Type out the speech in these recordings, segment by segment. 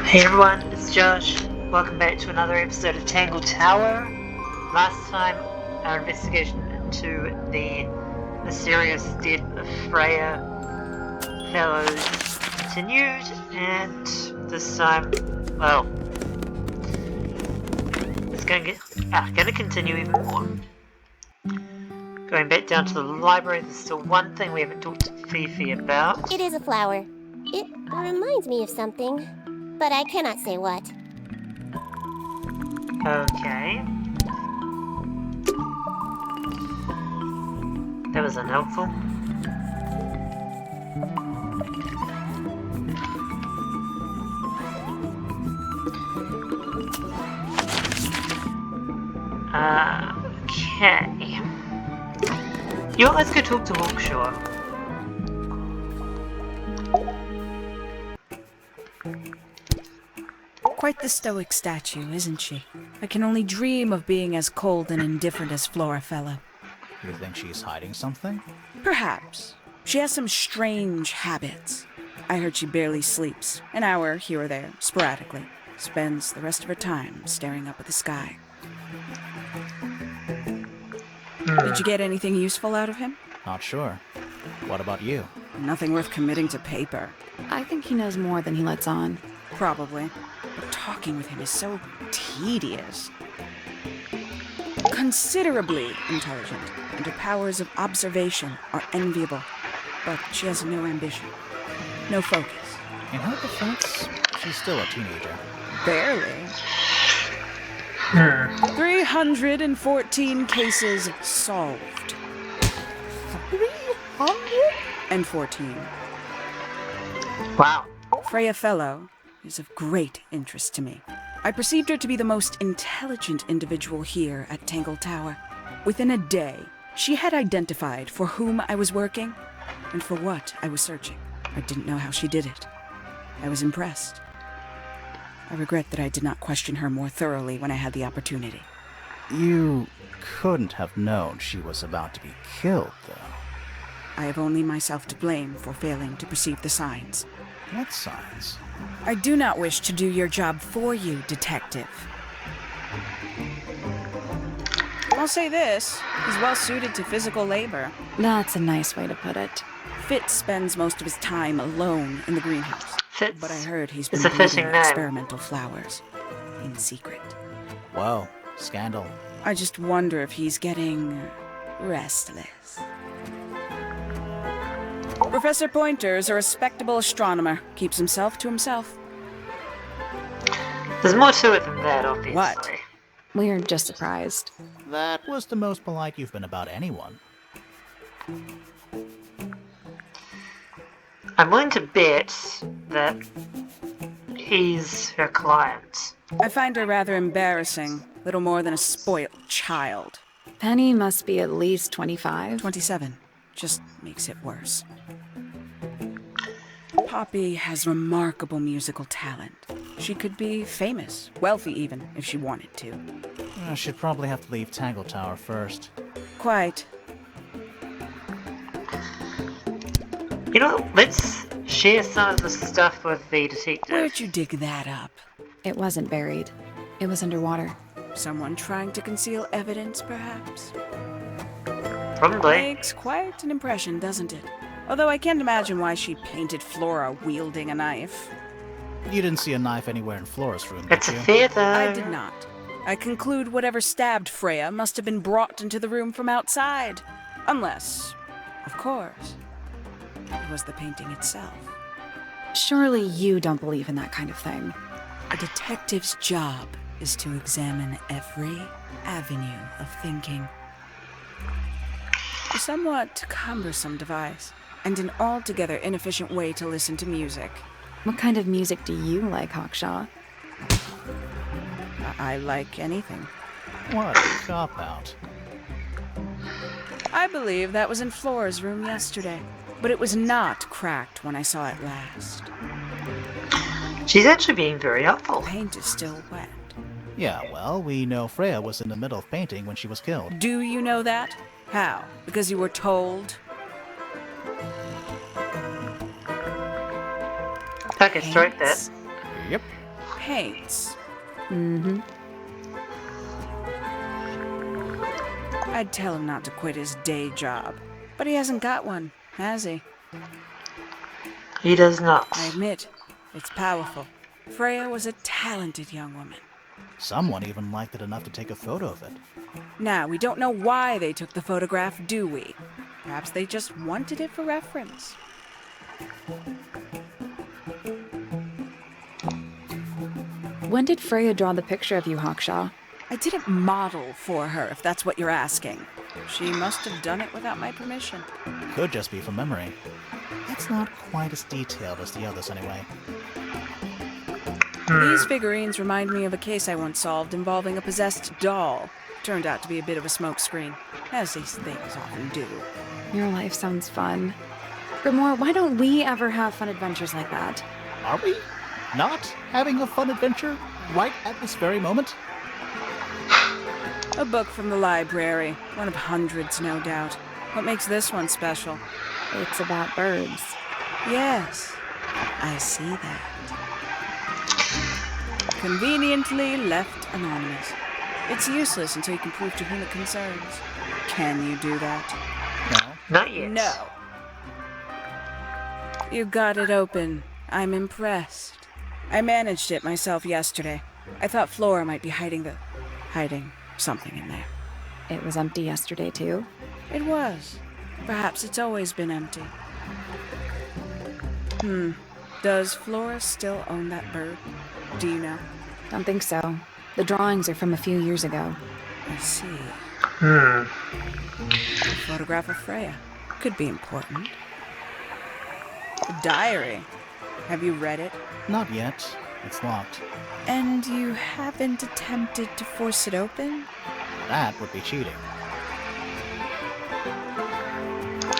Hey everyone, it's Josh. Welcome back to another episode of Tangle Tower. Last time, our investigation into the mysterious death of Freya Fellows continued, and this time, well, it's gonna continue even more. Going back down to the library, there's still one thing we haven't talked to Fifi about. It is a flower. It reminds me of something, but I cannot say what. Okay. That was unhelpful. Okay. You know what, let's go talk to Hawkshaw. Quite the stoic statue, isn't she? I can only dream of being as cold and indifferent as Florafella. You think she's hiding something? Perhaps. She has some strange habits. I heard she barely sleeps, an hour here or there, sporadically. Spends the rest of her time staring up at the sky. Did you get anything useful out of him? Not sure. What about you? Nothing worth committing to paper. I think he knows more than he lets on. Probably. But talking with him is so tedious. Considerably intelligent, and her powers of observation are enviable. But she has no ambition. No focus. In her defense, she's still a teenager. Barely. 314 cases solved. 314. Wow. Freya Fellow is of great interest to me. I perceived her to be the most intelligent individual here at Tangle Tower. Within a day, she had identified for whom I was working and for what I was searching. I didn't know how she did it. I was impressed. I regret that I did not question her more thoroughly when I had the opportunity. You couldn't have known she was about to be killed, though. I have only myself to blame for failing to perceive the signs. What signs? I do not wish to do your job for you, detective. I'll say this, he's well suited to physical labor. That's a nice way to put it. Fitz spends most of his time alone in the greenhouse. Fitz. But I heard he's been It's a fitting breeding name. experimental flowers. In secret. Whoa, scandal. I just wonder if he's getting restless. Professor Pointer's a respectable astronomer. Keeps himself to himself. There's more to it than that, obviously. What? We're just surprised. That was the most polite you've been about anyone. I'm willing to bet that he's her client. I find her rather embarrassing. Little more than a spoilt child. Penny must be at least 25. 27. Just makes it worse. Poppy has remarkable musical talent. She could be famous, wealthy even, if she wanted to. She'd probably have to leave Tangle Tower first. Quite. You know, let's share some of the stuff with the detective. Where'd you dig that up? It wasn't buried. It was underwater. Someone trying to conceal evidence, perhaps? Probably. Makes quite an impression, doesn't it? Although I can't imagine why she painted Flora wielding a knife. You didn't see a knife anywhere in Flora's room, did It's a you? theater. I did not. I conclude whatever stabbed Freya must have been brought into the room from outside. Unless, of course, it was the painting itself. Surely you don't believe in that kind of thing. A detective's job is to examine every avenue of thinking. A somewhat cumbersome device, and an altogether inefficient way to listen to music. What kind of music do you like, Hawkshaw? I like anything. What a cop-out. I believe that was in Flora's room yesterday, but it was not cracked when I saw it last. She's actually being very helpful. Paint is still wet. Yeah, well, we know Freya was in the middle of painting when she was killed. Do you know that? How? Because you were told? Okay, strike that. Paints? Yep. paints. Mm-hmm. I'd tell him not to quit his day job, but he hasn't got one, has he? He does not. I admit, it's powerful. Freya was a talented young woman. Someone even liked it enough to take a photo of it. Now, we don't know why they took the photograph, do we? Perhaps they just wanted it for reference. When did Freya draw the picture of you, Hawkshaw? I didn't model for her, if that's what you're asking. She must have done it without my permission. Could just be from memory. It's not quite as detailed as the others anyway. These figurines remind me of a case I once solved involving a possessed doll. Turned out to be a bit of a smokescreen, as these things often do. Your life sounds fun. Grimoire, why don't we ever have fun adventures like that? Are we not having a fun adventure right at this very moment? A book from the library. One of hundreds, no doubt. What makes this one special? It's about birds. Yes, I see that. Conveniently left anonymous. It's useless until you can prove to whom it concerns. Can you do that? No. Not yet. No. You got it open. I'm impressed. I managed it myself yesterday. I thought Flora might be hiding something in there. It was empty yesterday, too. It was. Perhaps it's always been empty. Does Flora still own that bird? Do you know? Don't think so. The drawings are from a few years ago. I see. Hmm. A photograph of Freya. Could be important. A diary. Have you read it? Not yet. It's locked. And you haven't attempted to force it open? That would be cheating.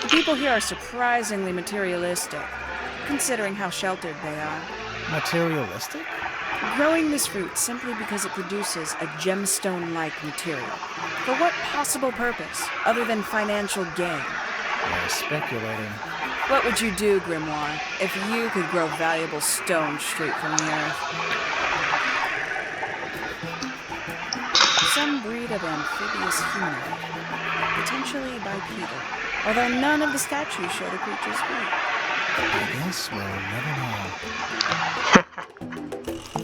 The people here are surprisingly materialistic, considering how sheltered they are. Materialistic? Growing this fruit simply because it produces a gemstone-like material. For what possible purpose, other than financial gain? You're speculating. What would you do, Grimoire, if you could grow valuable stone straight from the earth? Some breed of amphibious humanoid, potentially bipedal, although none of the statues show the creature's feet. I guess we'll never know.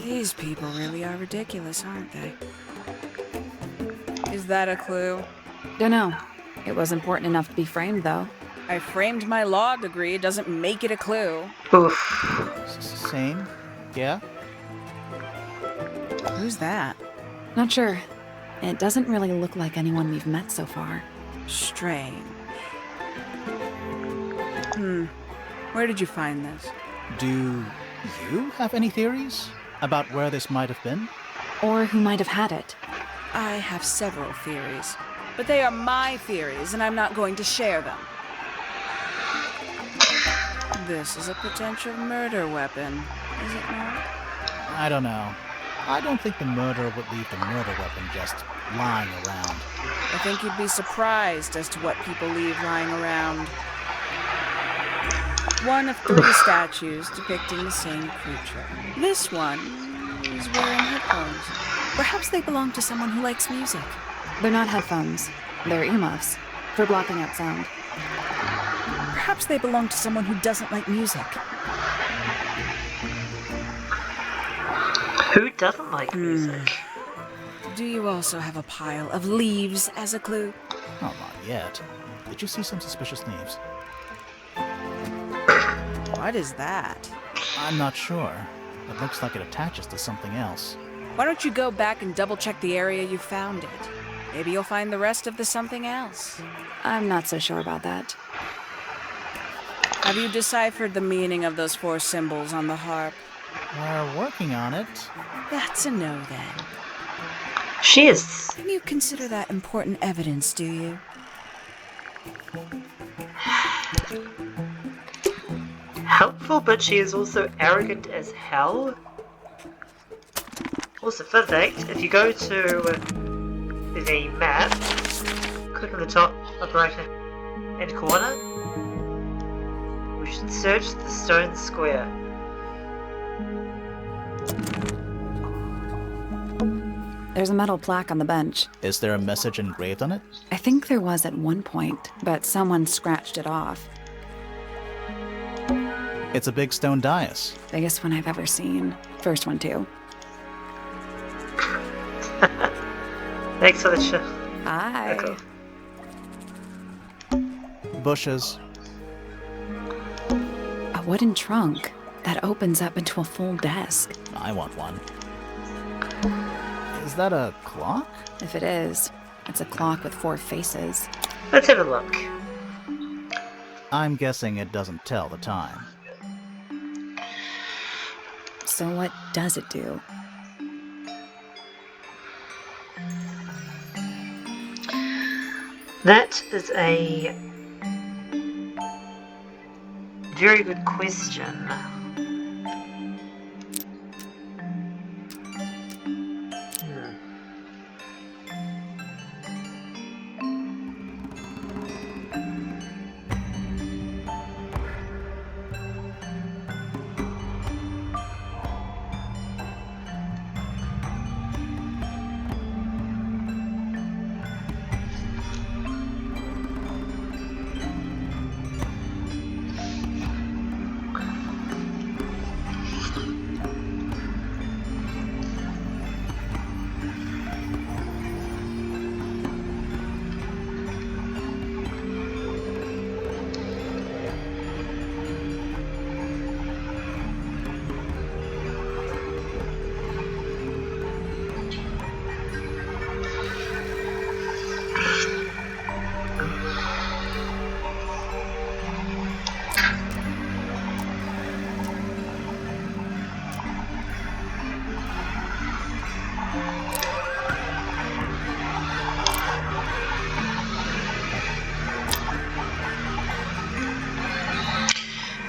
These people really are ridiculous, aren't they? Is that a clue? Dunno. It was important enough to be framed, though. I framed my law degree. It doesn't make it a clue. Oof. Same? Yeah? Who's that? Not sure. It doesn't really look like anyone we've met so far. Strange. Where did you find this? Do you have any theories about where this might have been? Or who might have had it. I have several theories, but they are my theories, and I'm not going to share them. This is a potential murder weapon, is it not? I don't know. I don't think the murderer would leave the murder weapon just lying around. I think you'd be surprised as to what people leave lying around. One of 3 statues depicting the same creature. This one is wearing headphones. Perhaps they belong to someone who likes music. They're not headphones. They're earmuffs. For blocking out sound. Perhaps they belong to someone who doesn't like music. Who doesn't like music? Do you also have a pile of leaves as a clue? Oh, not yet. Did you see some suspicious leaves? What is that? I'm not sure. It looks like it attaches to something else. Why don't you go back and double-check the area you found it? Maybe you'll find the rest of the something else. I'm not so sure about that. Have you deciphered the meaning of those 4 symbols on the harp? We're working on it. That's a no, then. She is. Can you consider that important evidence, do you? Helpful, but she is also arrogant as hell. Also, fun fact, if you go to the map, click on the top right hand corner, we should search the stone square. There's a metal plaque on the bench. Is there a message engraved on it? I think there was at one point, but someone scratched it off. It's a big stone dais. Biggest one I've ever seen. First one, too. Thanks for the show. Hi. Okay. Bushes. A wooden trunk that opens up into a full desk. I want one. Is that a clock? If it is, it's a clock with 4 faces. Let's have a look. I'm guessing it doesn't tell the time. So what does it do? That is a very good question.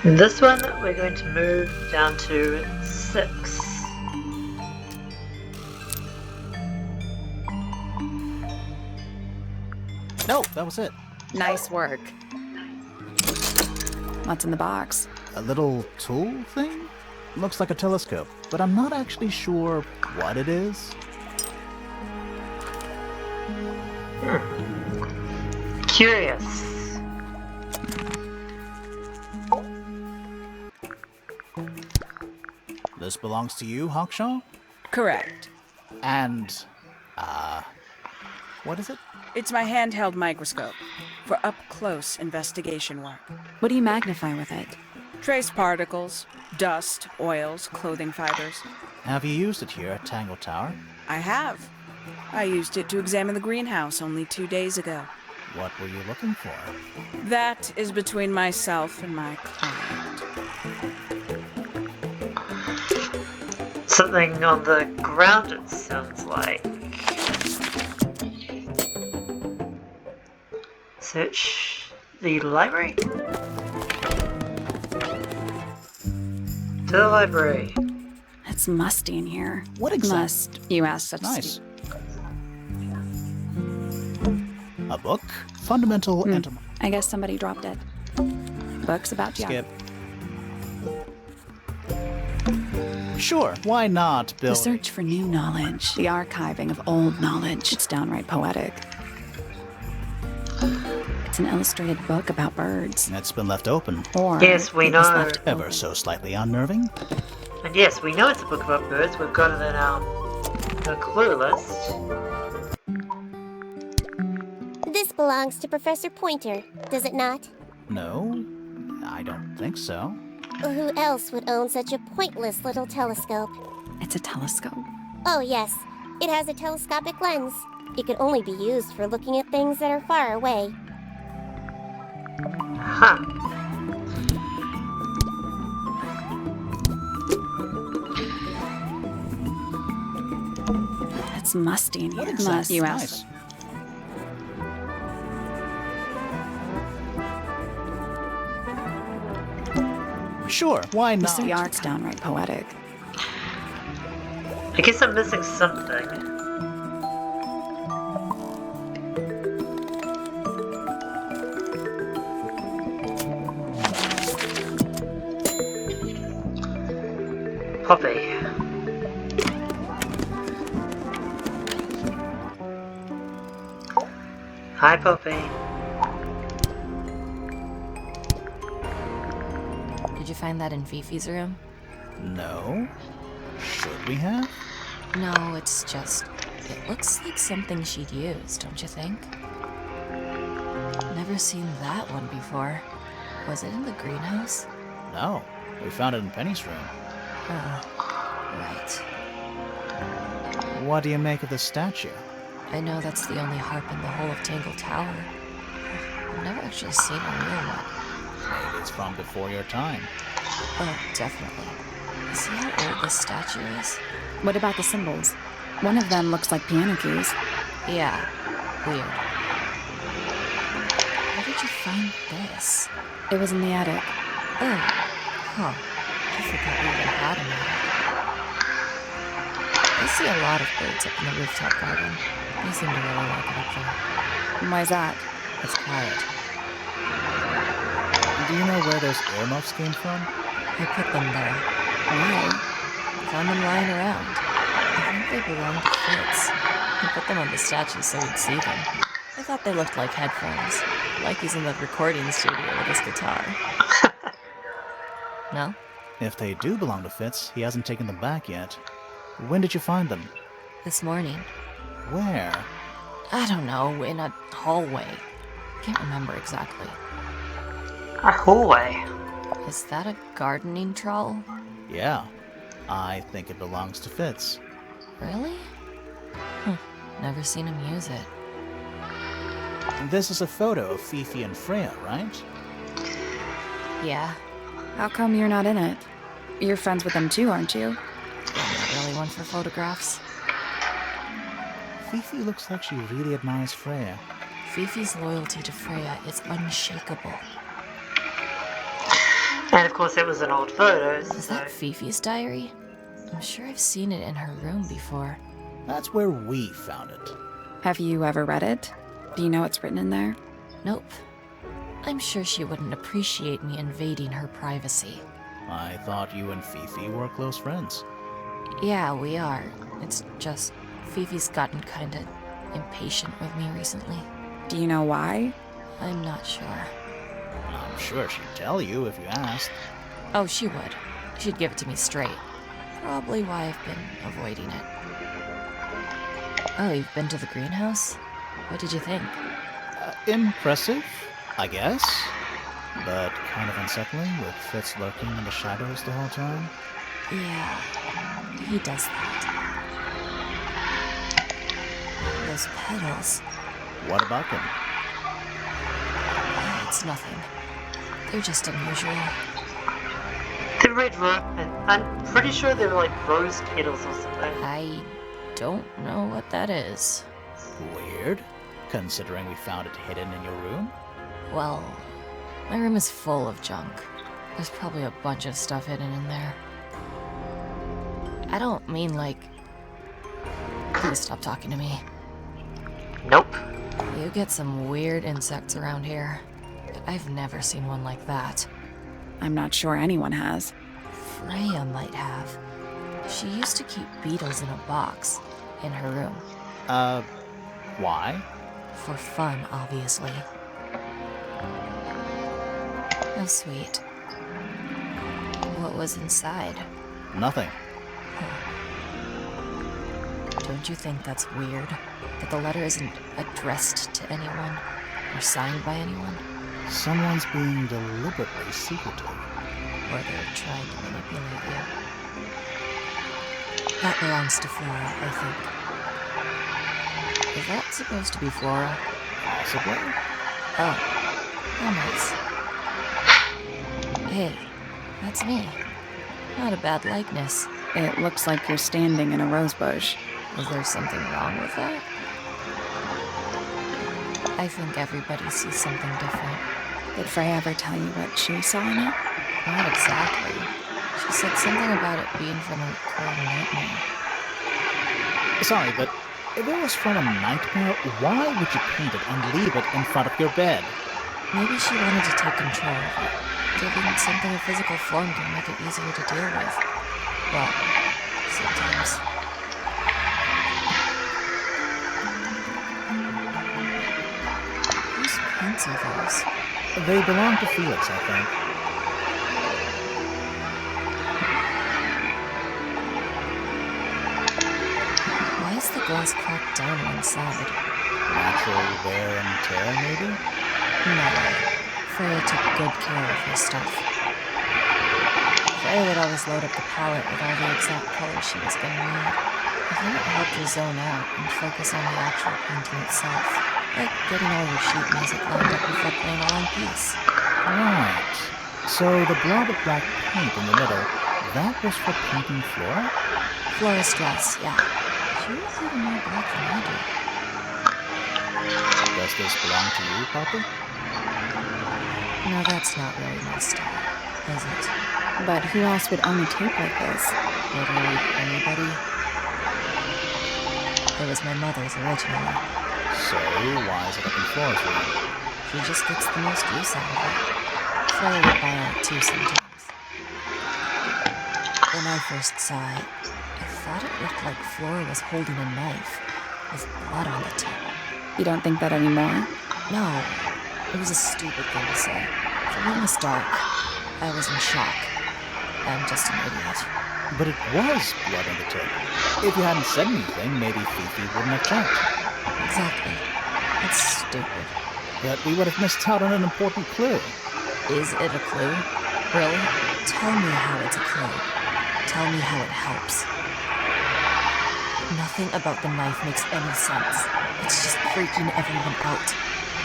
In this one, we're going to move down to 6. No, that was it. Nice work. What's in the box? A little tool thing? Looks like a telescope, but I'm not actually sure what it is. Curious. This belongs to you, Hawkshaw? Correct. And, what is it? It's my handheld microscope for up-close investigation work. What do you magnify with it? Trace particles, dust, oils, clothing fibers. Have you used it here at Tangle Tower? I have. I used it to examine the greenhouse only 2 days ago. What were you looking for? That is between myself and my client. Something on the ground, it sounds like. Search the library. To the library. It's musty in here. What exactly? Must. You asked such Nice. A book? Fundamental entomology. I guess somebody dropped it. Books about Skip. Sure, why not, Bill? The search for new knowledge. The archiving of old knowledge. It's downright poetic. It's an illustrated book about birds. It's been left open. Or Yes, we it was know. left Ever open. so slightly unnerving. And yes, we know it's a book about birds. We've got it in our clue list. This belongs to Professor Pointer, does it not? No, I don't think so. Who else would own such a pointless little telescope? It's a telescope. Oh yes, it has a telescopic lens. It could only be used for looking at things that are far away. Huh. It's musty in here. What exactly? Must. You asked. Nice. Sure, why not? The art's downright poetic. I guess I'm missing something. Poppy. Hi, Poppy. Did you find that in Fifi's room? No? Should we have? No, it's just... It looks like something she'd use, don't you think? Never seen that one before. Was it in the greenhouse? No. We found it in Penny's room. Oh, right. What do you make of the statue? I know that's the only harp in the whole of Tangle Tower. I've never actually seen a real one. Maybe it's from before your time. Oh, definitely. See how old this statue is? What about the symbols? One of them looks like piano keys. Yeah, weird. Where did you find this? It was in the attic. Oh, huh. I forgot we even had an attic. I see a lot of birds up in the rooftop garden. They seem to really like it up there. Why's that? It's quiet. Do you know where those earmuffs came from? I put them there. Why? Found them lying around. I think they belonged to Fritz. He put them on the statue so we'd see them. I thought they looked like headphones. Like he's in the recording studio with his guitar. No? If they do belong to Fitz, he hasn't taken them back yet. When did you find them? This morning. Where? I don't know, in a hallway. Can't remember exactly. A hallway. Is that a gardening trowel? Yeah. I think it belongs to Fitz. Really? Never seen him use it. This is a photo of Fifi and Freya, right? Yeah, How come you're not in it? You're friends with them too, aren't you? I'm not really one for photographs. Fifi looks like she really admires Freya. Fifi's loyalty to Freya is unshakable. And of course, it was an old photo, Is so. that Fifi's diary? I'm sure I've seen it in her room before. That's where we found it. Have you ever read it? Do you know what's written in there? Nope. I'm sure she wouldn't appreciate me invading her privacy. I thought you and Fifi were close friends. Yeah, we are. It's just Fifi's gotten kinda impatient with me recently. Do you know why? I'm not sure. I'm sure she'd tell you if you asked. Oh, she would. She'd give it to me straight. Probably why I've been avoiding it. Oh, you've been to the greenhouse? What did you think? Impressive, I guess. But kind of unsettling with Fitz lurking in the shadows the whole time. Yeah, he does that. Those petals. What about them? It's nothing. They're just unusual. The red rose, and I'm pretty sure they were like rose petals or something. I don't know what that is. Weird, considering we found it hidden in your room. Well, my room is full of junk. There's probably a bunch of stuff hidden in there. I don't mean like... Please stop talking to me. Nope. You get some weird insects around here. I've never seen one like that. I'm not sure anyone has. Freya might have. She used to keep beetles in a box in her room. Why? For fun, obviously. Oh, sweet. What was inside? Nothing. Don't you think that's weird? That the letter isn't addressed to anyone? Or signed by anyone? Someone's being deliberately secretive. Or they're trying to manipulate you? That belongs to Flora, I think. Is that supposed to be Flora? Possibly? Oh. How nice. Hey, that's me. Not a bad likeness. It looks like you're standing in a rose bush. Is there something wrong with that? I think everybody sees something different. Did Freya ever tell you what she saw in it? Not exactly. She said something about it being from a cold nightmare. Sorry, but if it was from a nightmare, why would you paint it and leave it in front of your bed? Maybe she wanted to take control of it. Giving something a physical form can make it easier to deal with. Well, sometimes. plants are those? They belong to Felix, I think. Why is the glass cracked down one side? Natural wear and tear, maybe? No. Freya took good care of her stuff. Freya would always load up the palette with all the exact colors she was going to need. I think it helped her zone out and focus on the actual painting itself. Like getting all your sheet music lined up before playing a long piece. Right. So the blob of black paint in the middle, that was for painting Flora? Flora's dress, yeah. She was even more black than I do. Does this belong to you, Papa? No, that's not really my style, is it? But who else would own a tape like this? Literally anybody? It was my mother's originally. So, why is it up in Flora's room? She just gets the most use out of it. Freya would buy it too sometimes. When I first saw it, I thought it looked like Flora was holding a knife with blood on the tip. You don't think that anymore? No, it was a stupid thing to say. The room was dark. I was in shock. I'm just an idiot. But it was blood on the tip. If you hadn't said anything, maybe Fifi wouldn't have checked. Exactly. It's stupid. But we would have missed out on an important clue. Is it a clue? Really? Tell me how it's a clue. Tell me how it helps. Nothing about the knife makes any sense. It's just freaking everyone out.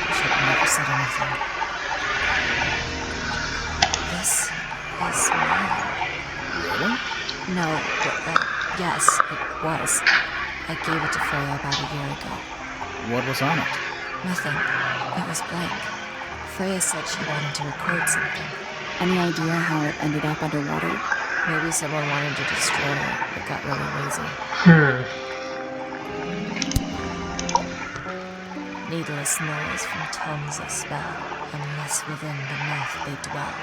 I should have never said anything. This is mine. Really? No, but, yes, it was. I gave it to Freya about a year ago. What was on it? Nothing. It was blank. Freya said she wanted to record something. Any idea how it ended up underwater? Maybe someone wanted to destroy it, but got really lazy. Needless noise from tongues of spell, unless within the mouth they dwell.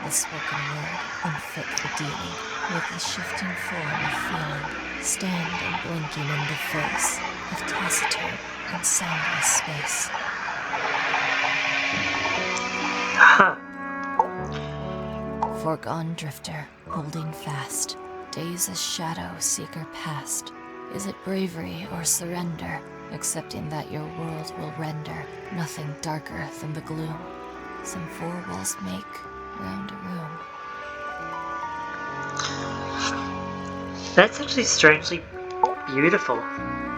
The spoken word, unfit for dealing, with the shifting form of feeling, stand and blinking in the face of taciturn and soundless space. Foregone drifter, holding fast, days as shadow seeker past. Is it bravery or surrender, accepting that your world will render nothing darker than the gloom some four walls make round a room? That's actually strangely beautiful.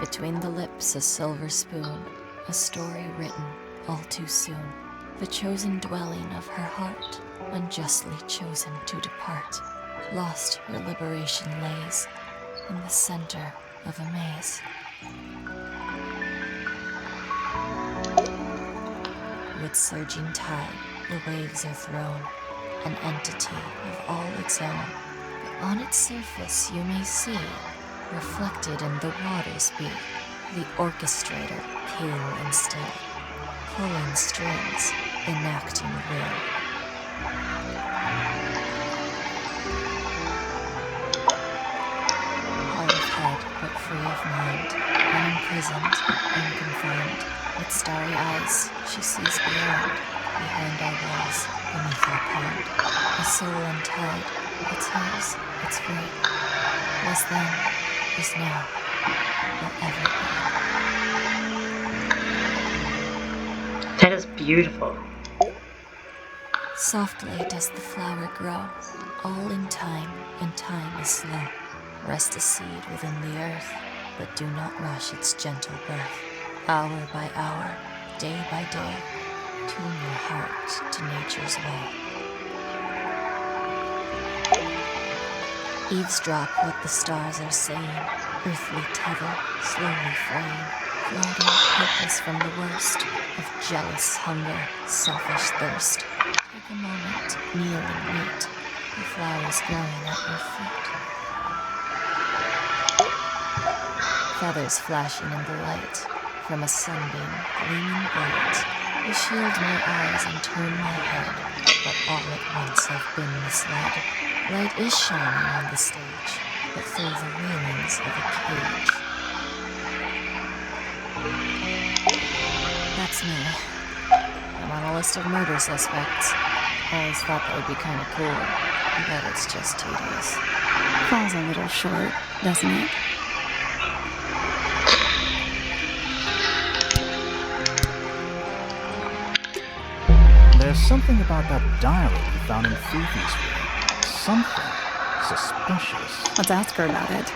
Between the lips a silver spoon, a story written all too soon. The chosen dwelling of her heart, unjustly chosen to depart. Lost her liberation lays in the center of a maze. With surging tide, the waves are thrown, an entity of all its own. But on its surface you may see, reflected in the waters be, the orchestrator pale and still, pulling strings, enacting will. Hard of head, but free of mind, unimprisoned, unconfined. With starry eyes, she sees beyond, behind our walls, beneath our pond. A soul untied, it's hers, it's free. Was then, is now, will ever be. That is beautiful. Softly does the flower grow, all in time, and time is slow. Rest a seed within the earth, but do not rush its gentle birth. Hour by hour, day by day, tune your heart to nature's way. Eavesdrop what the stars are saying, earthly tether, slowly fraying, floating hopeless from the worst of jealous hunger, selfish thirst. Take a moment, kneel and meet the flowers growing at your feet. Feathers flashing in the light from a sunbeam gleaming bright. You shield my eyes and turn my head, but all at once I've been misled. Light is shining on the stage, but through the railings of a cage. That's me. I'm I'm on a list of murder suspects. I always thought that would be kind of cool, but it's just tedious. Falls a little short, doesn't it? There's something about that diary we found in Fifi's room. Something suspicious. Let's ask her about it.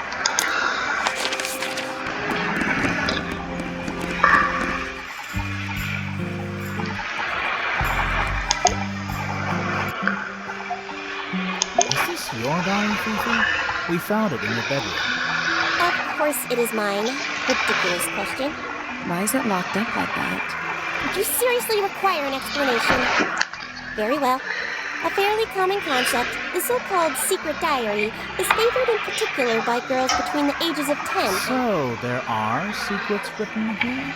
Is this your diary, Fifi? We found it in your bedroom. Of course it is mine. Ridiculous question. Why is it locked up like that? Would you seriously require an explanation? Very well. A fairly common concept, the so-called secret diary, is favored in particular by girls between the ages of 10. So, there are secrets written here?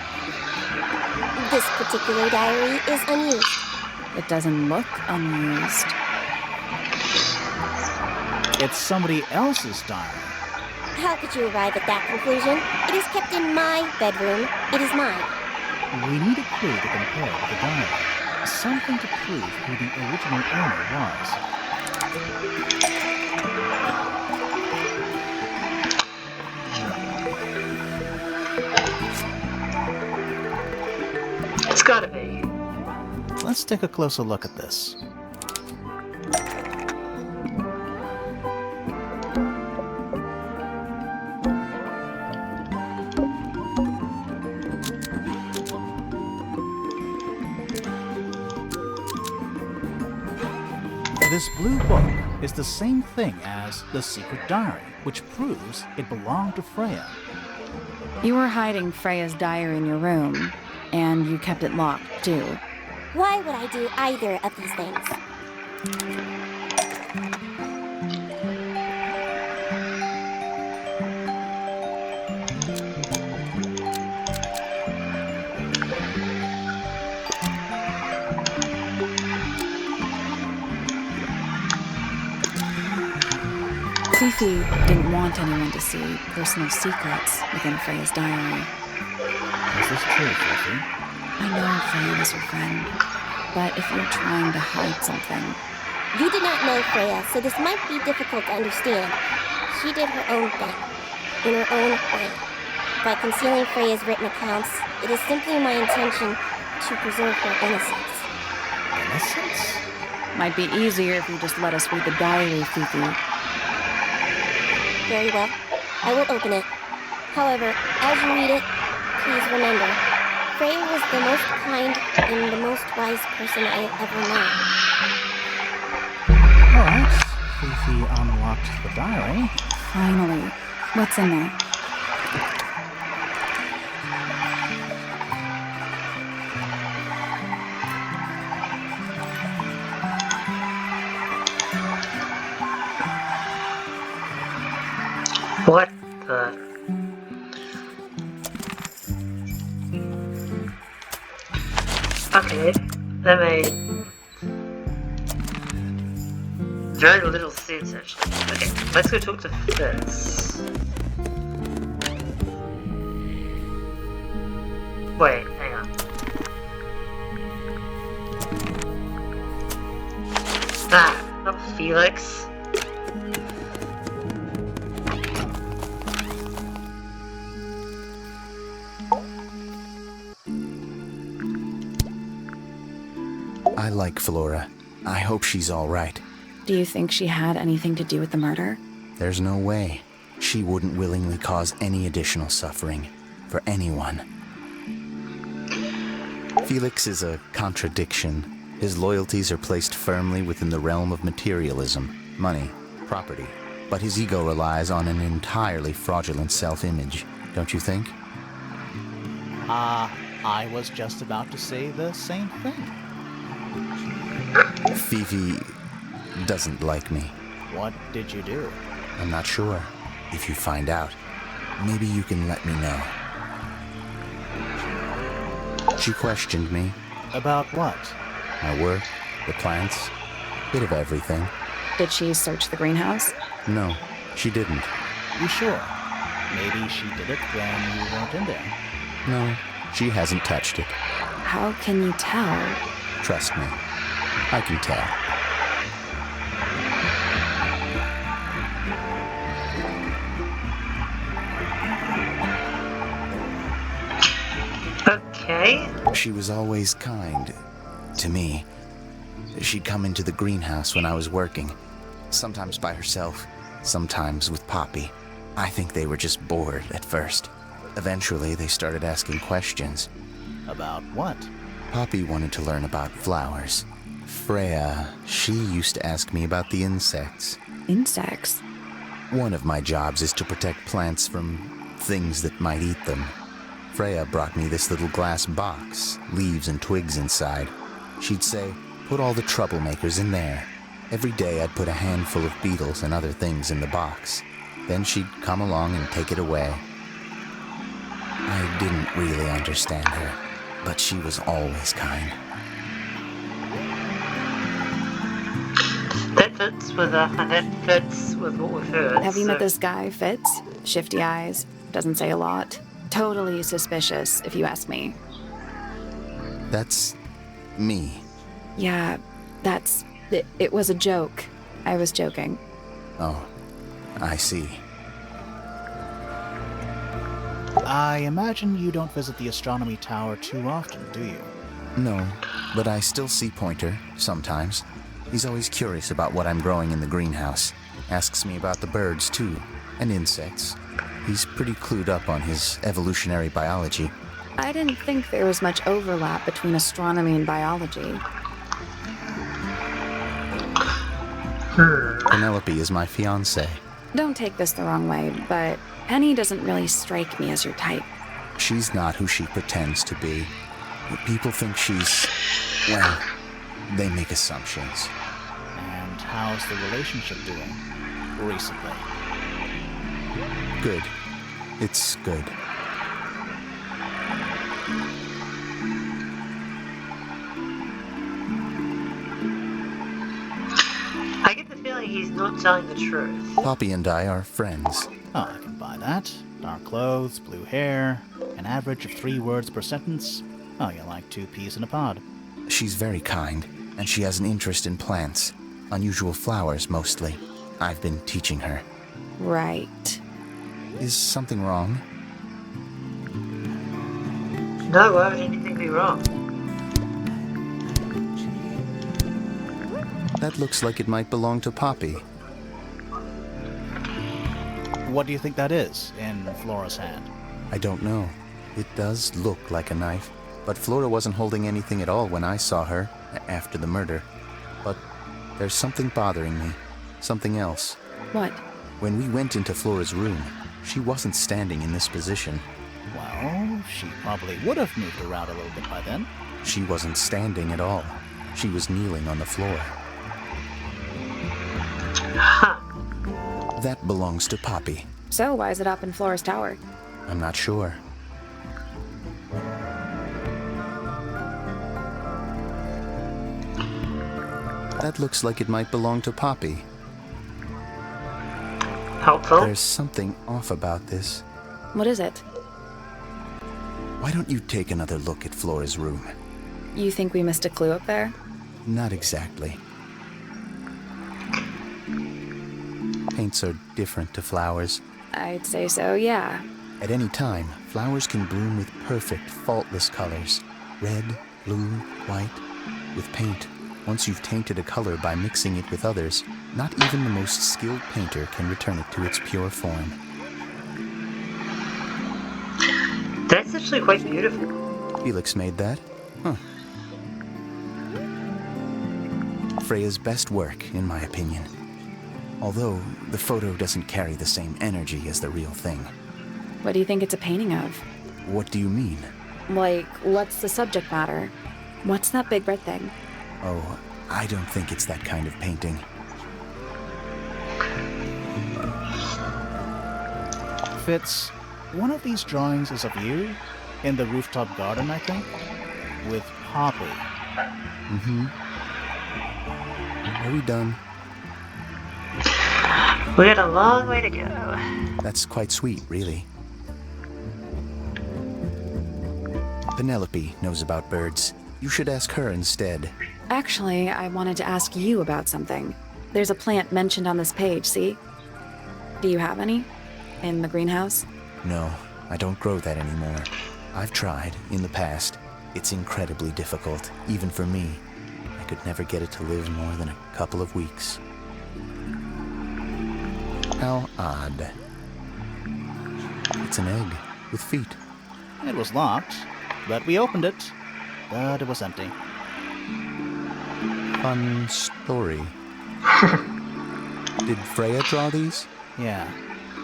This particular diary is unused. It doesn't look unused. It's somebody else's diary. How could you arrive at that conclusion? It is kept in my bedroom. It is mine. We need a clue to compare with the diary. Something to prove who the original owner was. It's gotta be. Let's take a closer look at this. This blue book is the same thing as the secret diary, which proves it belonged to Freya. You were hiding Freya's diary in your room, and you kept it locked, too. Why would I do either of these things? Fifi didn't want anyone to see personal secrets within Freya's diary. Is this true, Fifi? I know Freya was your friend, but if you're trying to hide something... You did not know Freya, so this might be difficult to understand. She did her own thing, in her own way. By concealing Freya's written accounts, it is simply my intention to preserve her innocence. Innocence? Might be easier if you just let us read the diary, Fifi. Very well. I will open it. However, as you read it, please remember, Freya was the most kind and the most wise person I have ever known. Alright, Fifi unlocked the diary. Finally. What's in there? What the? Okay, that made very little sense actually. Okay, let's go talk to Fitz. Wait, hang on. Ah, not Felix. I like Flora. I hope she's all right. Do you think she had anything to do with the murder? There's no way. She wouldn't willingly cause any additional suffering for anyone. Felix is a contradiction. His loyalties are placed firmly within the realm of materialism, money, property. But his ego relies on an entirely fraudulent self-image, don't you think? I was just about to say the same thing. Fifi doesn't like me. What did you do? I'm not sure. If you find out, maybe you can let me know. She questioned me. About what? My work, the plants, bit of everything. Did she search the greenhouse? No, she didn't. You sure? Maybe she did it when you weren't in there. No, she hasn't touched it. How can you tell? Trust me, I can tell. Okay. She was always kind to me. She'd come into the greenhouse when I was working, sometimes by herself, sometimes with Poppy. I think they were just bored at first. Eventually, they started asking questions. About what? Poppy wanted to learn about flowers. Freya, she used to ask me about the insects. Insects? One of my jobs is to protect plants from things that might eat them. Freya brought me this little glass box, leaves and twigs inside. She'd say, put all the troublemakers in there. Every day I'd put a handful of beetles and other things in the box. Then she'd come along and take it away. I didn't really understand her, but she was always kind. That fits with what we've heard. Have you so- met this guy, Fitz? Shifty eyes, doesn't say a lot. Totally suspicious, if you ask me. That's me. Yeah, it was a joke. I was joking. Oh, I see. I imagine you don't visit the astronomy tower too often, do you? No, but I still see Pointer, sometimes. He's always curious about what I'm growing in the greenhouse. Asks me about the birds, too, and insects. He's pretty clued up on his evolutionary biology. I didn't think there was much overlap between astronomy and biology. Penelope is my fiancée. Don't take this the wrong way, but Penny doesn't really strike me as your type. She's not who she pretends to be. People think she's... well, they make assumptions. And how's the relationship doing? Recently. Good. It's good. I get the feeling he's not telling the truth. Poppy and I are friends. Oh, I can buy that. Dark clothes, blue hair, an average of 3 words per sentence. Oh, you're like 2 peas in a pod. She's very kind, and she has an interest in plants. Unusual flowers, mostly. I've been teaching her. Right. Is something wrong? No, why would anything be wrong? That looks like it might belong to Poppy. What do you think that is in Flora's hand? I don't know. It does look like a knife, but Flora wasn't holding anything at all when I saw her after the murder. But there's something bothering me. Something else. What? When we went into Flora's room, she wasn't standing in this position. Well, she probably would have moved around a little bit by then. She wasn't standing at all. She was kneeling on the floor. Huh. That belongs to Poppy. So why is it up in Flora's tower? I'm not sure. That looks like it might belong to Poppy. Helpful. There's something off about this. What is it? Why don't you take another look at Flora's room? You think we missed a clue up there? Not exactly. Paints are different to flowers. I'd say so, yeah. At any time, flowers can bloom with perfect, faultless colors. Red, blue, white. With paint, once you've tainted a color by mixing it with others, not even the most skilled painter can return it to its pure form. That's actually quite beautiful. Felix made that? Huh. Freya's best work, in my opinion. Although, the photo doesn't carry the same energy as the real thing. What do you think it's a painting of? What do you mean? Like, what's the subject matter? What's that big red thing? Oh, I don't think it's that kind of painting. Fitz, one of these drawings is of you, in the rooftop garden, I think, with Poppy. Mm-hmm. Are we done? We got a long way to go. That's quite sweet, really. Penelope knows about birds. You should ask her instead. Actually, I wanted to ask you about something. There's a plant mentioned on this page, see? Do you have any? In the greenhouse? No, I don't grow that anymore. I've tried, in the past. It's incredibly difficult, even for me. I could never get it to live more than a couple of weeks. How odd. It's an egg, with feet. It was locked, but we opened it, but it was empty. Fun story. Did Freya draw these? Yeah.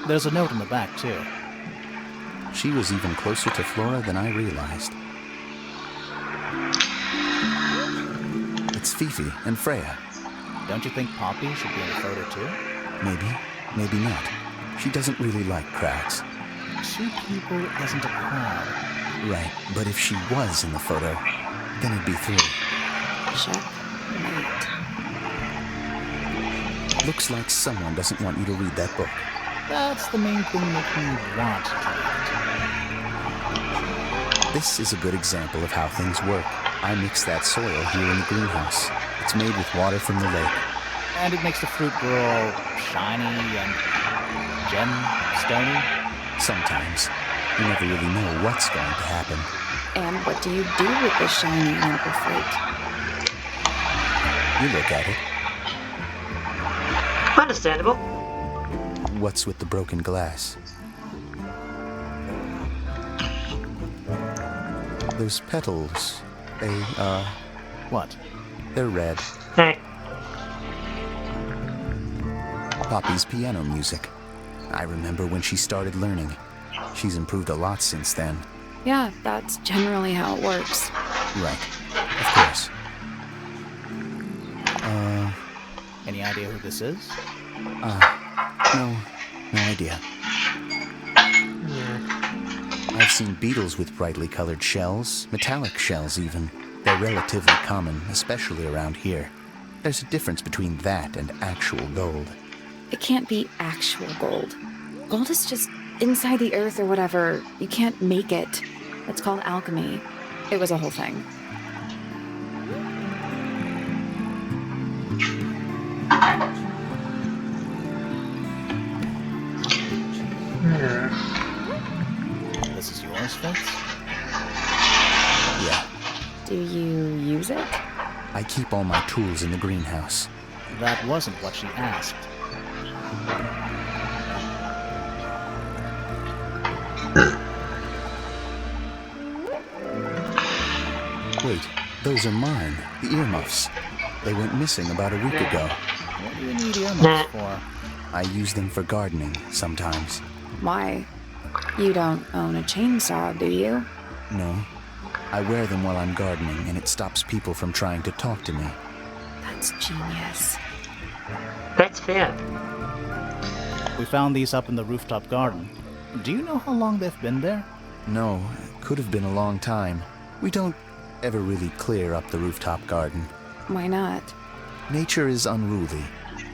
There's a note in the back, too. She was even closer to Flora than I realized. It's Fifi and Freya. Don't you think Poppy should be in the photo, too? Maybe, maybe not. She doesn't really like crowds. 2 people isn't a crowd. Right, but if she was in the photo, then it'd be 3. Checkmate. Looks like someone doesn't want you to read that book. That's the main thing making me want to read. This is a good example of how things work. I mix that soil here in the greenhouse. It's made with water from the lake. And it makes the fruit grow all shiny and gem-stony. Sometimes. You never really know what's going to happen. And what do you do with the shiny amber fruit? You look at it. Understandable. What's with the broken glass? Those petals, they, What? they're red. Hey. Poppy's piano music. I remember when she started learning. She's improved a lot since then. Yeah, that's generally how it works. Right. Of course. Any idea who this is? No idea. I've seen beetles with brightly colored shells, metallic shells even. They're relatively common, especially around here. There's a difference between that and actual gold. It can't be actual gold. Gold is just inside the earth or whatever. You can't make it. It's called alchemy. It was a whole thing. This is yours, Fitz? Yeah, Do you use it? I keep all my tools in the greenhouse. That wasn't what she asked. Wait, those are mine, the earmuffs. They went missing about a week ago. What do you need earmuffs for? I use them for gardening sometimes. Why? You don't own a chainsaw, do you? No, I wear them while I'm gardening, and it stops people from trying to talk to me. That's genius. That's fair. We found these up in the rooftop garden. Do you know how long they've been there? No, it could have been a long time. We don't ever really clear up the rooftop garden. Why not? Nature is unruly.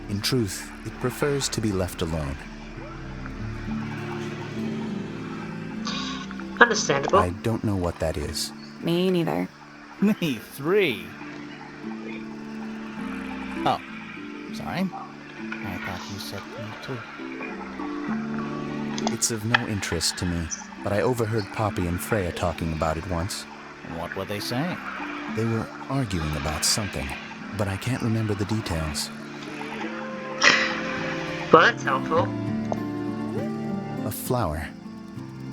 In truth, it prefers to be left alone. Understandable. I don't know what that is. Me neither. Me 3. Oh, sorry. I thought you said me 2. It's of no interest to me, but I overheard Poppy and Freya talking about it once. What were they saying? They were arguing about something, but I can't remember the details. Well, that's helpful. A flower.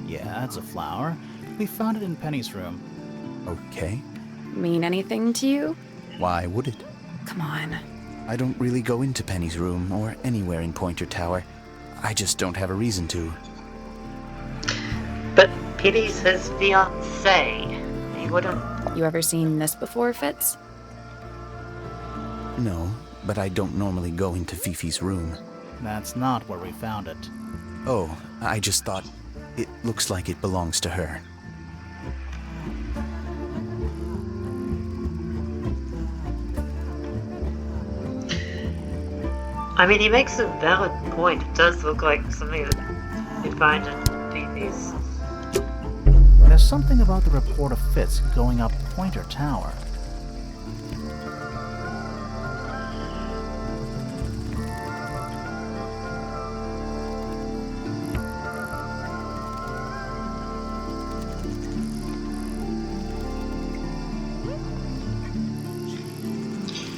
Yeah, it's a flower. We found it in Penny's room. Okay. Mean anything to you? Why would it? Come on. I don't really go into Penny's room or anywhere in Pointer Tower. I just don't have a reason to. But Penny's his fiancée. He wouldn't. You ever seen this before, Fitz? No, but I don't normally go into Fifi's room. That's not where we found it. Oh, I just thought it looks like it belongs to her. I mean, he makes a valid point. It does look like something that you'd find in Fifi's. There's something about the report of Fitz going up Pointer Tower.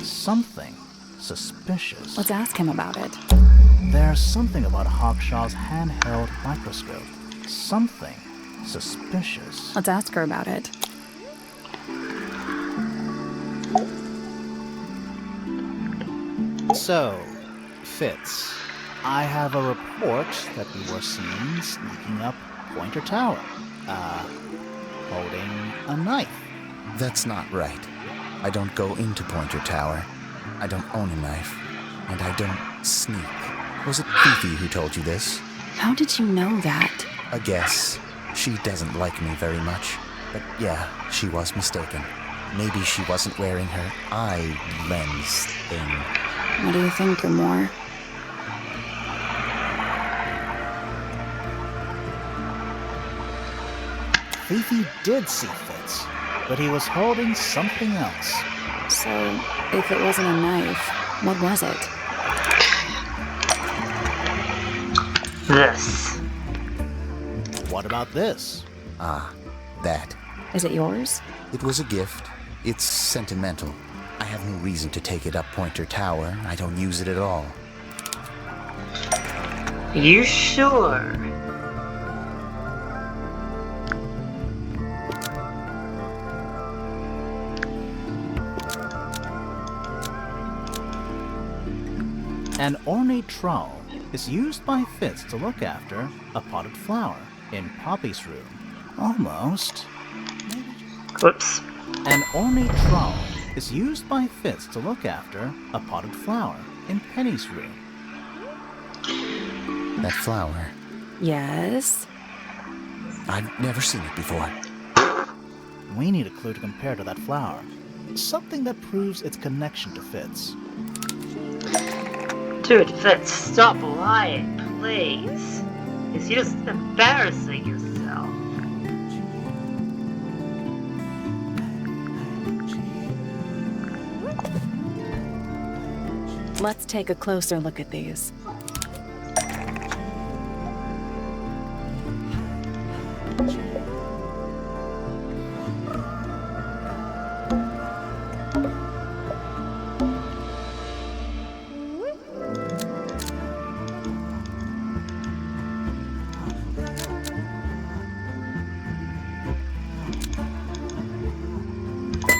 Something suspicious. Let's ask him about it. There's something about Hawkshaw's handheld microscope. Something suspicious. Let's ask her about it. So, Fitz, I have a report that we were seen sneaking up Pointer Tower. Holding a knife. That's not right. I don't go into Pointer Tower. I don't own a knife. And I don't sneak. Was it Fifi who told you this? How did you know that? A guess. She doesn't like me very much. But yeah, she was mistaken. Maybe she wasn't wearing her eye lens thing. What do you think, Grimoire? Fifi did see Fitz, but he was holding something else. So, if it wasn't a knife, what was it? This. What about this? Ah, that. Is it yours? It was a gift. It's sentimental. I have no reason to take it up Pointer Tower. I don't use it at all. You sure? An ornate trowel is used by Fitz to look after a potted flower in Poppy's room. Almost. Whoops. An ornate trowel is used by Fitz to look after a potted flower in Penny's room. That flower. Yes. I've never seen it before. We need a clue to compare to that flower. Something that proves its connection to Fitz. Dude, Fitz, stop lying, please. You're just embarrassing yourself. Let's take a closer look at these.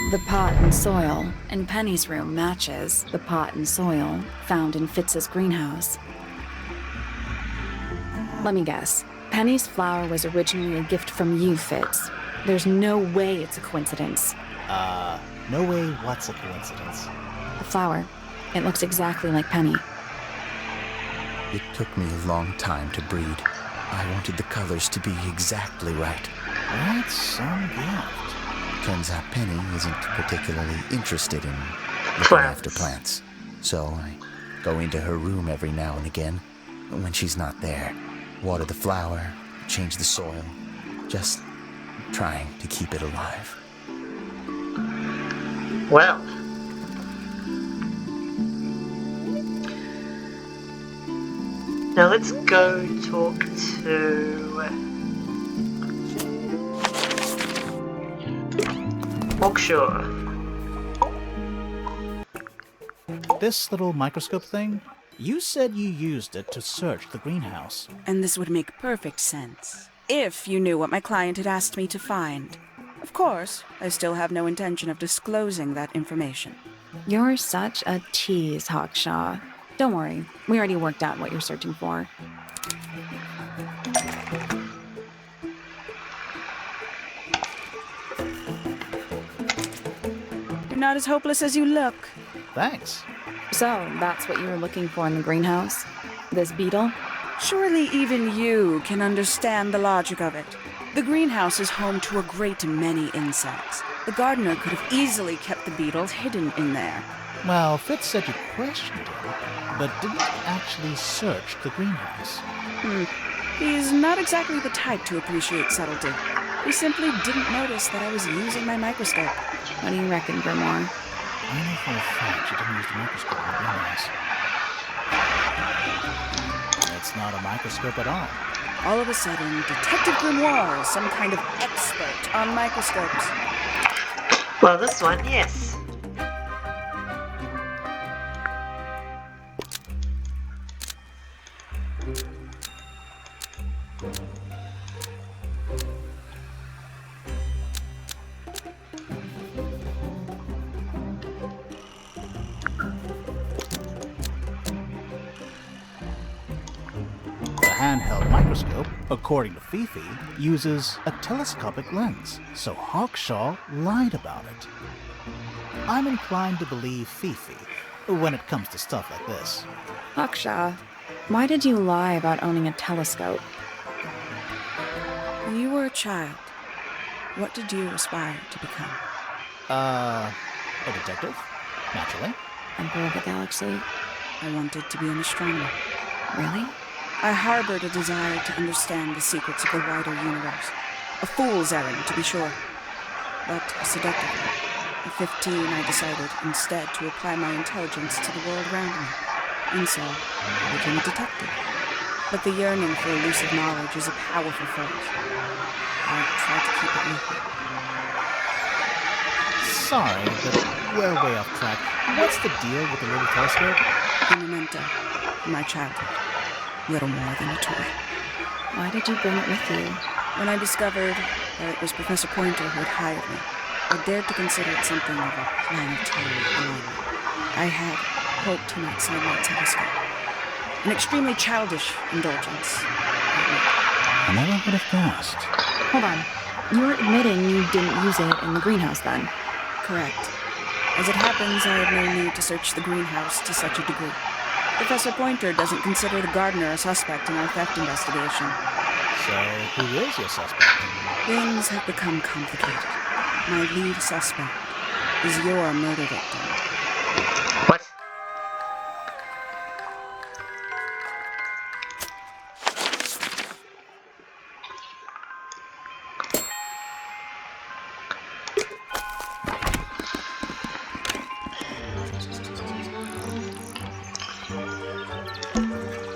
The pot and soil in Penny's room matches the pot and soil found in Fitz's greenhouse. Let me guess. Penny's flower was originally a gift from you, Fitz. There's no way it's a coincidence. No way what's a coincidence. The flower. It looks exactly like Penny. It took me a long time to breed. I wanted the colors to be exactly right. That's some gift. Turns out Penny isn't particularly interested in looking after plants. So I go into her room every now and again, when she's not there. Water the flower, change the soil, just trying to keep it alive. Well. Now let's go talk to Hawkshaw. This little microscope thing? You said you used it to search the greenhouse. And this would make perfect sense, if you knew what my client had asked me to find. Of course, I still have no intention of disclosing that information. You're such a tease, Hawkshaw. Don't worry, we already worked out what you're searching for. You're not as hopeless as you look. Thanks. So, that's what you were looking for in the greenhouse? This beetle? Surely even you can understand the logic of it. The greenhouse is home to a great many insects. The gardener could have easily kept the beetles hidden in there. Well, Fitz said you questioned him, but didn't actually search the greenhouse. He's not exactly the type to appreciate subtlety. He simply didn't notice that I was using my microscope. What do you reckon, Grimoire? I know for a fact she didn't use the microscope in the greenhouse. It's not a microscope at all. All of a sudden, Detective Grimoire is some kind of expert on microscopes. Well, this one, yes. The handheld microscope, according to Fifi, uses a telescopic lens, so Hawkshaw lied about it. I'm inclined to believe Fifi when it comes to stuff like this. Hawkshaw, why did you lie about owning a telescope? When you were a child, what did you aspire to become? A detective? Naturally. Emperor of the Galaxy? I wanted to be an astronomer. Really? I harbored a desire to understand the secrets of the wider universe. A fool's errand, to be sure, but a seductive one. At 15, I decided instead to apply my intelligence to the world around me. And so, I became a detective. But the yearning for elusive knowledge is a powerful force. I tried to keep it with me. Sorry, but we're way off track. What's the deal with the little telescope? A memento from my childhood. Little more than a toy. Why did you bring it with you? When I discovered that it was Professor Pointer who had hired me, I dared to consider it something of a planetary alignment. I had hoped he might sign my telescope. An extremely childish indulgence. I never would have guessed. Hold on. You're admitting you didn't use it in the greenhouse then? Correct. As it happens, I have no need to search the greenhouse to such a degree. Professor Pointer doesn't consider the gardener a suspect in our theft investigation. So, who is your suspect? Things have become complicated. My lead suspect is your murder victim. What?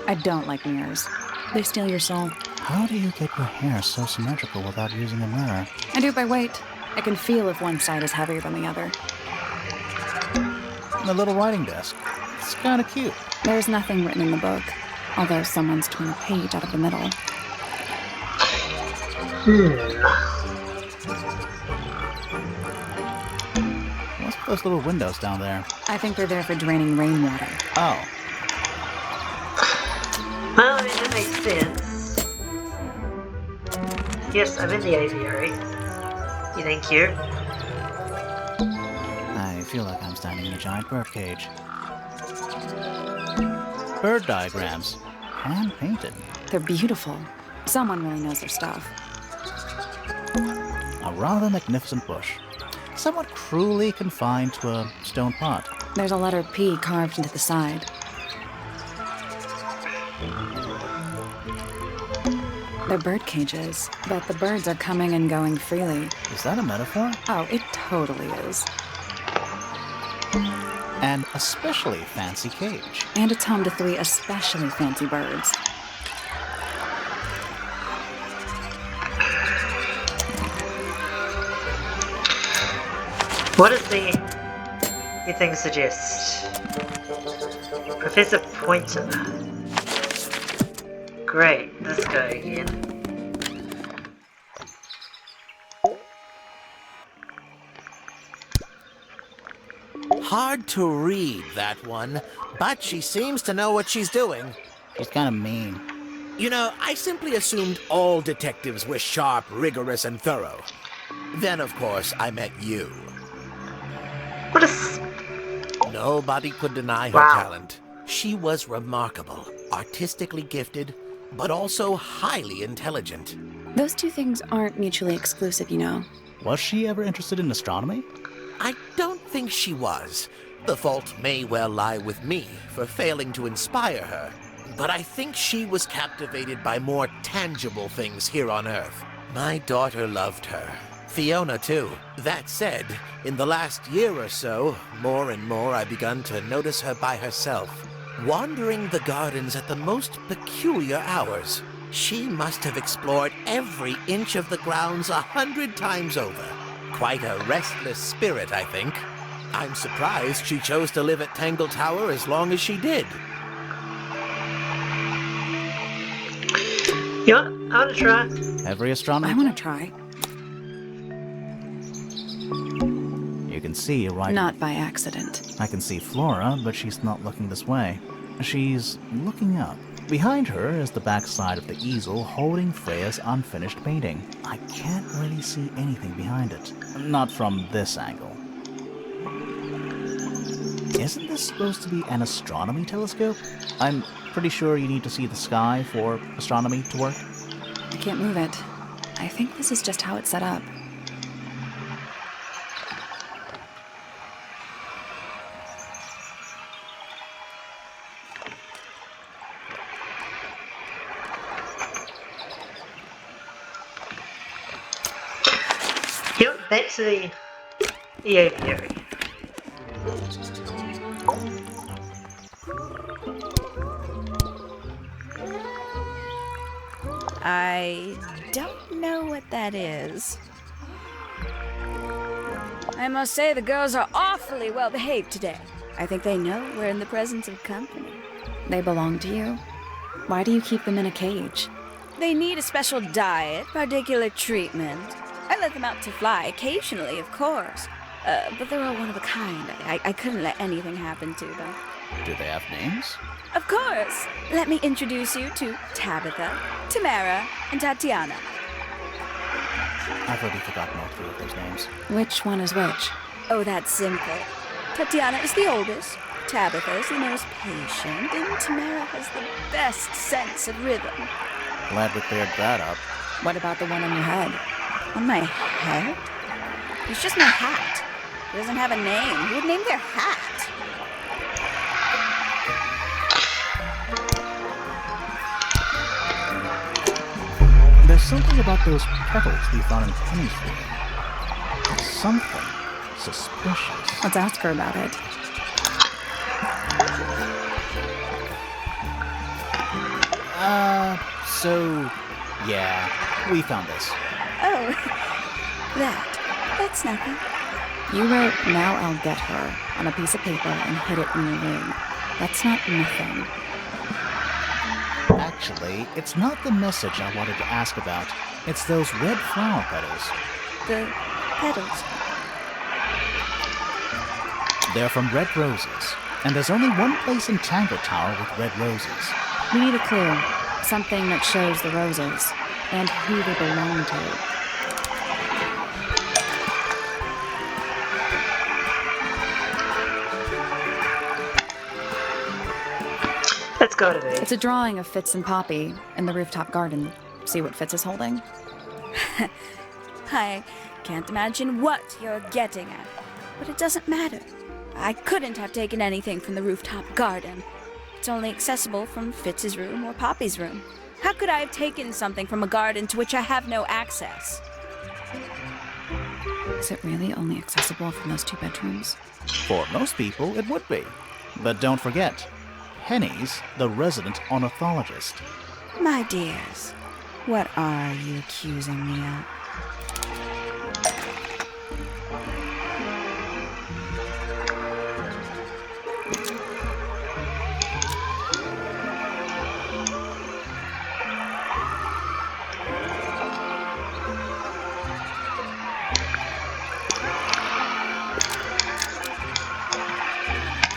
I don't like mirrors. They steal your soul. How do you get your hair so symmetrical without using a mirror? I do it by weight. I can feel if one side is heavier than the other. And the little writing desk. It's kinda cute. There's nothing written in the book, although someone's torn a page out of the middle. What's with those little windows down there? I think they're there for draining rainwater. Oh. Well, I mean, that makes sense. Yes, I'm in the aviary. Thank you. I feel like I'm standing in a giant bird cage. Bird diagrams. Hand-painted. They're beautiful. Someone really knows their stuff. A rather magnificent bush. Somewhat cruelly confined to a stone pot. There's a letter P carved into the side. They're bird cages, but the birds are coming and going freely. Is that a metaphor? Oh, it totally is. An especially fancy cage. And it's home to 3 especially fancy birds. What does the thing suggest? Professor Pointer. Great, this guy again. Hard to read, that one, but she seems to know what she's doing. She's kind of mean. You know, I simply assumed all detectives were sharp, rigorous, and thorough. Then, of course, I met you. What is... Nobody could deny her Wow. talent. She was remarkable, artistically gifted, but also highly intelligent. Those 2 things aren't mutually exclusive, you know. Was she ever interested in astronomy? I don't think she was. The fault may well lie with me for failing to inspire her. But I think she was captivated by more tangible things here on Earth. My daughter loved her. Fiona, too. That said, in the last year or so, more and more I've begun to notice her by herself, wandering the gardens at the most peculiar hours. She must have explored every inch of the grounds 100 times over. Quite a restless spirit, I think. I'm surprised she chose to live at Tangle Tower as long as she did. You want? I want to try. Every astronomy. I want to try. You can see right. Not by accident. I can see Flora, but she's not looking this way. She's looking up. Behind her is the backside of the easel holding Freya's unfinished painting. I can't really see anything behind it. Not from this angle. Isn't this supposed to be an astronomy telescope? I'm pretty sure you need to see the sky for astronomy to work. I can't move it. I think this is just how it's set up. Yep, back to the aviary. I don't know what that is. I must say the girls are awfully well behaved today. I think they know we're in the presence of company. They belong to you. Why do you keep them in a cage? They need a special diet, particular treatment. I let them out to fly occasionally, of course. But they're all one of a kind. I couldn't let anything happen to them. Do they have names? Of course. Let me introduce you to Tabitha, Tamara, and Tatiana. I've already forgotten all three of those names. Which one is which? Oh, that's simple. Tatiana is the oldest, Tabitha is the most patient, and Tamara has the best sense of rhythm. Glad we cleared that up. What about the one on your head? On my head? It's just my hat. It doesn't have a name. Who would name their hat? There's something about those petals we found in Penny's room. Something suspicious. Let's ask her about it. Yeah, we found this. Oh, that's nothing. You wrote, "Now I'll get her," on a piece of paper and hid it in your room. That's not nothing. Actually, it's not the message I wanted to ask about. It's those red flower petals. The petals. They're from red roses, and there's only one place in Tangle Tower with red roses. We need a clue. Something that shows the roses and who they belong to. Let's go to the. It's a drawing of Fitz and Poppy in the rooftop garden. See what Fitz is holding? I can't imagine what you're getting at, but it doesn't matter. I couldn't have taken anything from the rooftop garden. It's only accessible from Fitz's room or Poppy's room. How could I have taken something from a garden to which I have no access? Is it really only accessible from those two bedrooms? For most people, it would be. But don't forget, Penny's the resident ornithologist. My dears, what are you accusing me of?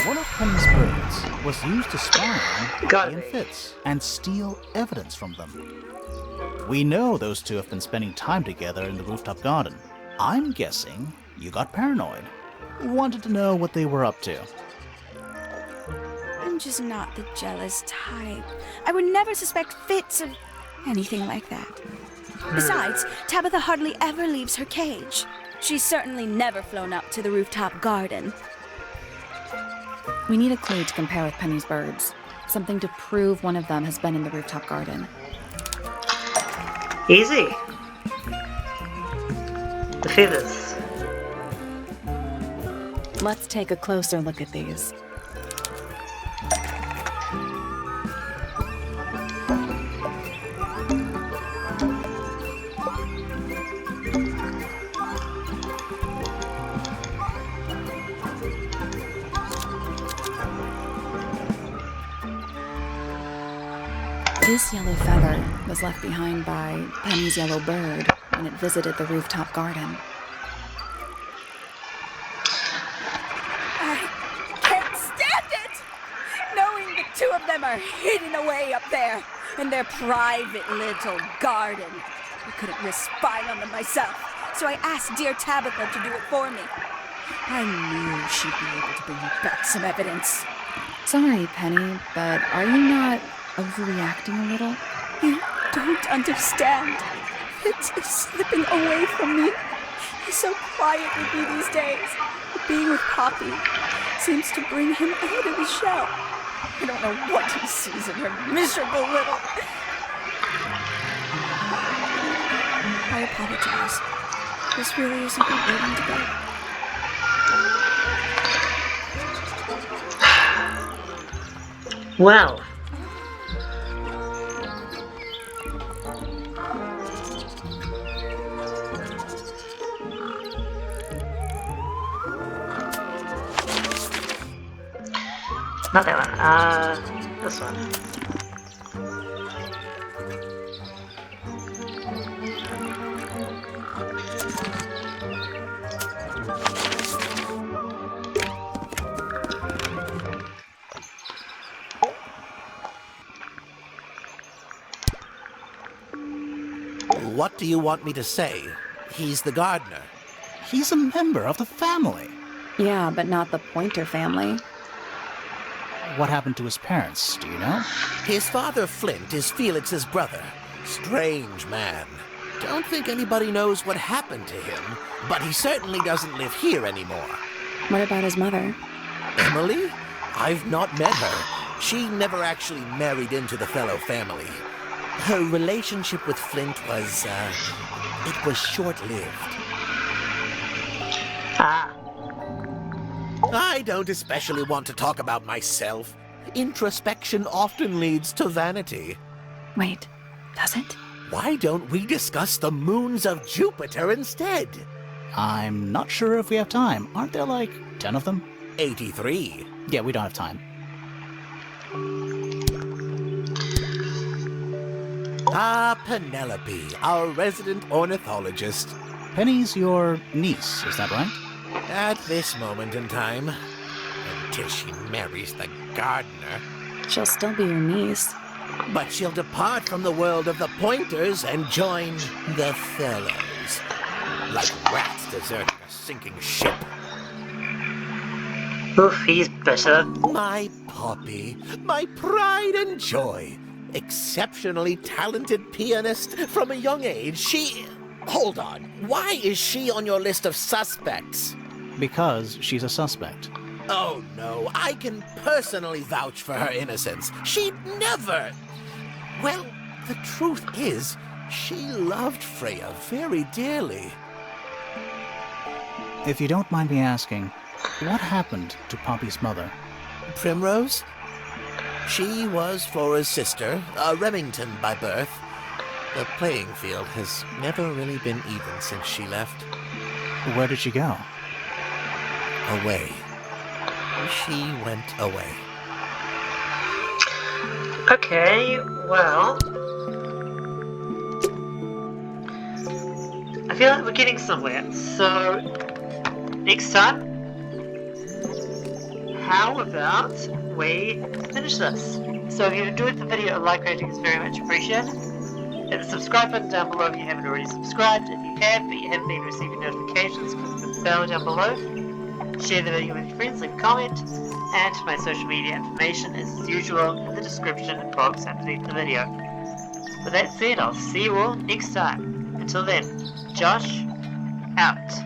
One of Penny's birds was used to spy on Got Poppy and it. Fitz and steal evidence from them. We know those two have been spending time together in the rooftop garden. I'm guessing you got paranoid. Wanted to know what they were up to. I'm just not the jealous type. I would never suspect Fitz of anything like that. Besides, Tabitha hardly ever leaves her cage. She's certainly never flown up to the rooftop garden. We need a clue to compare with Penny's birds. Something to prove one of them has been in the rooftop garden. Easy. The feathers. Let's take a closer look at these. This yellow feather was left behind by Penny's yellow bird when it visited the rooftop garden. I can't stand it! Knowing the two of them are hidden away up there in their private little garden. I couldn't risk spying on them myself, so I asked dear Tabitha to do it for me. I knew she'd be able to bring me back some evidence. Sorry, Penny, but are you not overreacting a little? You don't understand. Fitz is slipping away from me. He's so quiet with me these days. But being with Poppy seems to bring him out of his shell. I don't know what he sees in her miserable little... I apologize. This really isn't what I'm waiting to go. Well. Not that one, this one. What do you want me to say? He's the gardener. He's a member of the family. Yeah, but not the Pointer family. What happened to his parents, do you know? His father, Flint, is Felix's brother. Strange man. Don't think anybody knows what happened to him, but he certainly doesn't live here anymore. What about his mother? Emily? I've not met her. She never actually married into the fellow family. Her relationship with Flint was, it was short-lived. Ah. I don't especially want to talk about myself. Introspection often leads to vanity. Wait, does it? Why don't we discuss the moons of Jupiter instead? I'm not sure if we have time. Aren't there like 10 of them? 83. Yeah, we don't have time. Ah, Penelope, our resident ornithologist. Penny's your niece, is that right? At this moment in time, until she marries the gardener. She'll still be your niece. But she'll depart from the world of the Pointers and join the Fellows. Like rats deserting a sinking ship. Oof, he's bitter. My Poppy, my pride and joy. Exceptionally talented pianist from a young age. She... Hold on. Why is she on your list of suspects? Because she's a suspect. Oh, no. I can personally vouch for her innocence. She'd never... Well, the truth is, she loved Freya very dearly. If you don't mind me asking, what happened to Poppy's mother? Primrose? She was Flora's sister, a Remington by birth. The playing field has never really been even since she left. Where did she go? Away. She went away. Okay, well... I feel like we're getting somewhere, so... Next time... How about we finish this? So if you enjoyed the video, a like rating is very much appreciated. Hit the subscribe button down below if you haven't already subscribed. If you have, but you haven't been receiving notifications, click the bell down below. Share the video with your friends, leave a comment, and my social media information is as usual in the description box underneath the video. With that said, I'll see you all next time. Until then, Josh, out.